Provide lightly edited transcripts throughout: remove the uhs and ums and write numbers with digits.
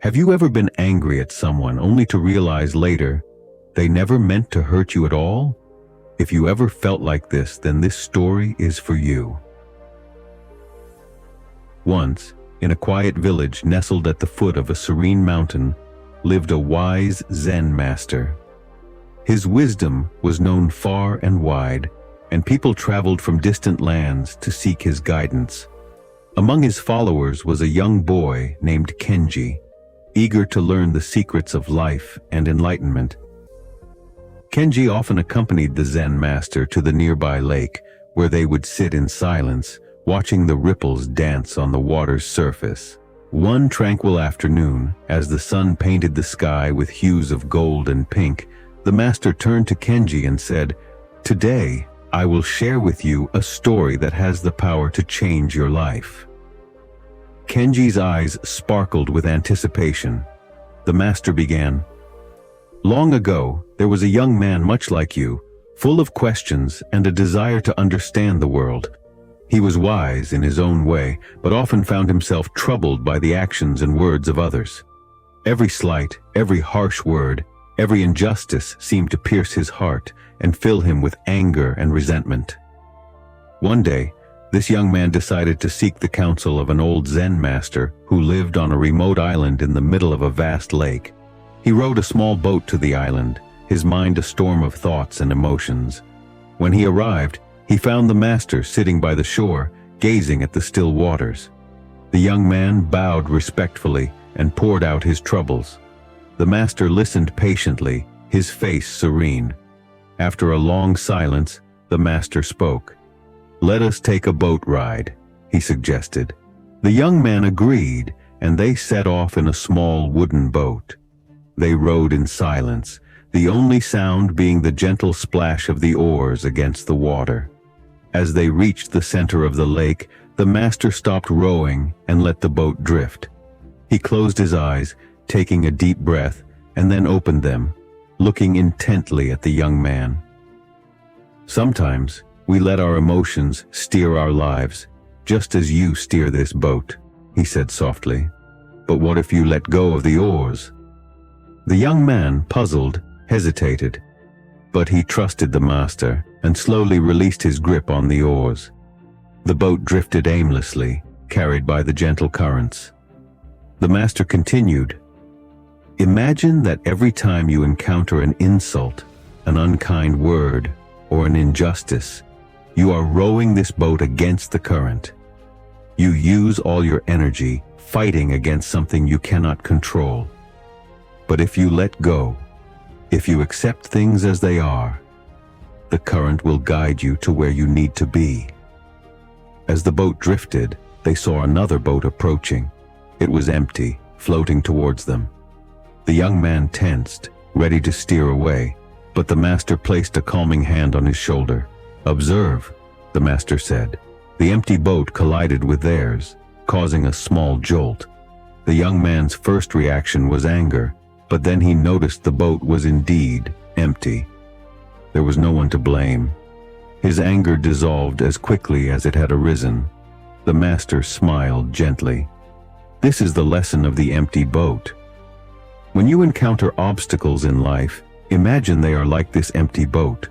Have you ever been angry at someone only to realize later they never meant to hurt you at all? If you ever felt like this, then this story is for you. Once, in a quiet village nestled at the foot of a serene mountain, lived a wise Zen master. His wisdom was known far and wide, and people traveled from distant lands to seek his guidance. Among his followers was a young boy named Kenji, eager to learn the secrets of life and enlightenment. Kenji often accompanied the Zen master to the nearby lake, where they would sit in silence, watching the ripples dance on the water's surface. One tranquil afternoon, as the sun painted the sky with hues of gold and pink, the master turned to Kenji and said, "Today, I will share with you a story that has the power to change your life." Kenji's eyes sparkled with anticipation. The master began, "Long ago, there was a young man much like you, full of questions and a desire to understand the world. He was wise in his own way, but often found himself troubled by the actions and words of others. Every slight, every harsh word, every injustice seemed to pierce his heart and fill him with anger and resentment. One day, this young man decided to seek the counsel of an old Zen master who lived on a remote island in the middle of a vast lake. He rowed a small boat to the island, his mind a storm of thoughts and emotions. When he arrived, he found the master sitting by the shore, gazing at the still waters. The young man bowed respectfully and poured out his troubles. The master listened patiently, his face serene. After a long silence, the master spoke. "Let us take a boat ride," he suggested. The young man agreed, and they set off in a small wooden boat. They rowed in silence, the only sound being the gentle splash of the oars against the water. As they reached the center of the lake, the master stopped rowing and let the boat drift. He closed his eyes, taking a deep breath, and then opened them, looking intently at the young man. "Sometimes we let our emotions steer our lives, just as you steer this boat," he said softly. "But what if you let go of the oars?" The young man, puzzled, hesitated, but he trusted the master and slowly released his grip on the oars. The boat drifted aimlessly, carried by the gentle currents. The master continued, "Imagine that every time you encounter an insult, an unkind word, or an injustice, you are rowing this boat against the current. You use all your energy fighting against something you cannot control. But if you let go, if you accept things as they are, the current will guide you to where you need to be." As the boat drifted, they saw another boat approaching. It was empty, floating towards them. The young man tensed, ready to steer away, but the master placed a calming hand on his shoulder. "Observe," the master said. The empty boat collided with theirs, causing a small jolt. The young man's first reaction was anger, but then he noticed the boat was indeed empty. There was no one to blame. His anger dissolved as quickly as it had arisen. The master smiled gently. This is the lesson of the empty boat. When you encounter obstacles in life, imagine they are like this empty boat.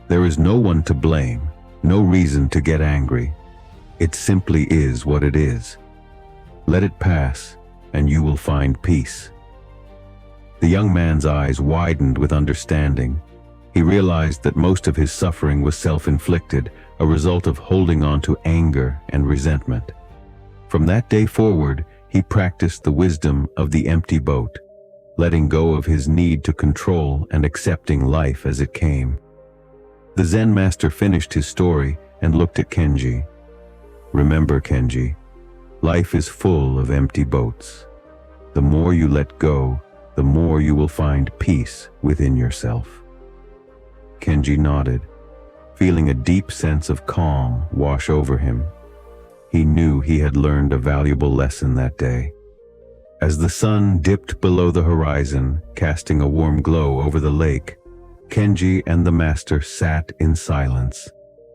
There is no one to blame, no reason to get angry. It simply is what it is. Let it pass, and you will find peace. The young man's eyes widened with understanding. He realized that most of his suffering was self-inflicted, a result of holding on to anger and resentment. From that day forward, he practiced the wisdom of the empty boat, letting go of his need to control and accepting life as it came. The Zen master finished his story and looked at Kenji. "Remember, Kenji, life is full of empty boats. The more you let go, the more you will find peace within yourself." Kenji nodded, feeling a deep sense of calm wash over him. He knew he had learned a valuable lesson that day. As the sun dipped below the horizon, casting a warm glow over the lake, Kenji and the master sat in silence,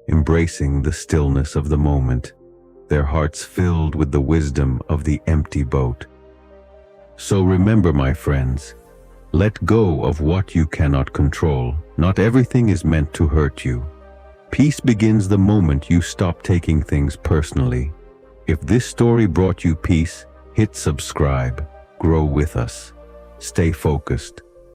embracing the stillness of the moment, their hearts filled with the wisdom of the empty boat. So remember, my friends, let go of what you cannot control. Not everything is meant to hurt you. Peace begins the moment you stop taking things personally. If this story brought you peace, hit subscribe. Grow with us. Stay focused.